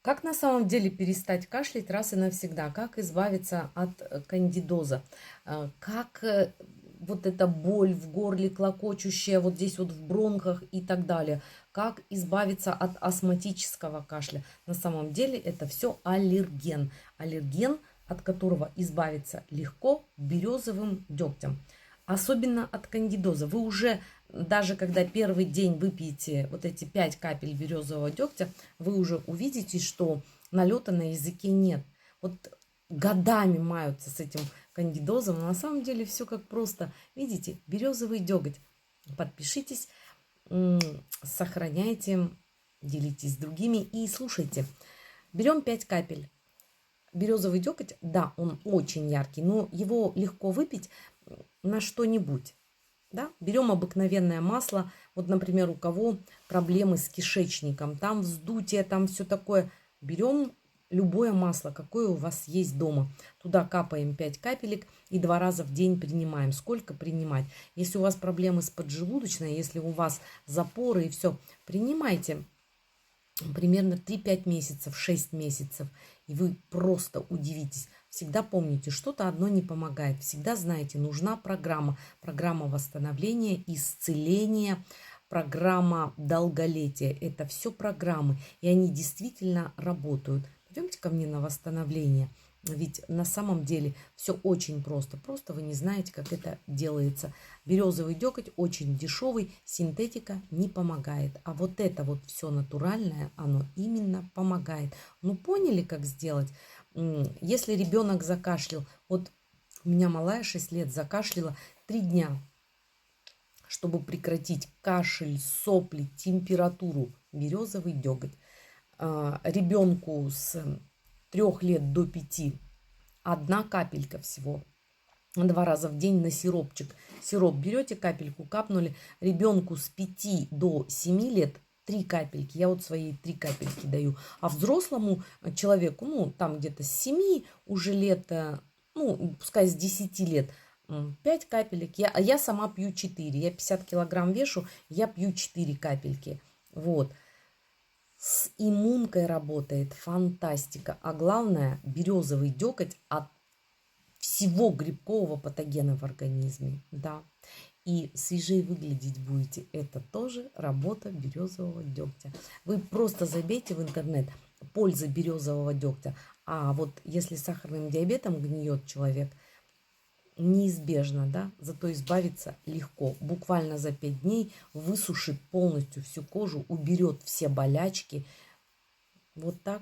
Как на самом деле перестать кашлять раз и навсегда? Как избавиться от кандидоза? Как вот эта боль в горле, клокочущая вот здесь вот в бронхах и так далее? Как избавиться от астматического кашля? На самом деле это все аллерген. Аллерген, от которого избавиться легко березовым дегтем. Особенно от кандидоза. Вы уже, даже когда первый день выпьете вот эти 5 капель березового дегтя, вы уже увидите, что налета на языке нет. Вот годами маются с этим кандидозом, но на самом деле все как просто. Видите, березовый деготь. Подпишитесь, сохраняйте, делитесь с другими и слушайте. Берем 5 капель. Березовый деготь, да, он очень яркий, но его легко выпить на что-нибудь. Да? Берем обыкновенное масло. Вот, например, у кого проблемы с кишечником, там вздутие, там все такое. Берем любое масло, какое у вас есть дома. Туда капаем 5 капелек и 2 раза в день принимаем. Сколько принимать? Если у вас проблемы с поджелудочной, если у вас запоры и все, принимайте примерно 3-5 месяцев, 6 месяцев. И вы просто удивитесь. Всегда помните, что-то одно не помогает. Всегда знаете, нужна программа. Программа восстановления, исцеления, программа долголетия. Это все программы. И они действительно работают. Пойдемте ко мне на восстановление. Ведь на самом деле все очень просто. Просто вы не знаете, как это делается. Березовый деготь очень дешевый, синтетика не помогает. А вот это вот все натуральное, оно именно помогает. Ну поняли, как сделать? Если ребенок закашлял, вот у меня малая 6 лет закашляла 3 дня, чтобы прекратить кашель, сопли, температуру, березовый деготь. Ребенку с 3 лет до 5 одна капелька всего. 2 раза в день на сиропчик. Сироп берете, капельку капнули. Ребенку с 5 до 7 лет 3 капельки. Я вот свои 3 капельки даю. А взрослому человеку, ну, там где-то с 7 уже лет, ну, пускай с 10 лет, 5 капелек. Я сама пью 4. Я 50 килограмм вешу, я пью 4 капельки. Вот. С иммункой работает фантастика. А главное, березовый деготь от всего грибкового патогена в организме. Да. И свежее выглядеть будете. Это тоже работа березового дегтя. Вы просто забейте в интернет пользы березового дегтя. А вот если с сахарным диабетом гниет человек, неизбежно, да, зато избавиться легко. Буквально за 5 дней высушит полностью всю кожу, уберет все болячки. Вот так.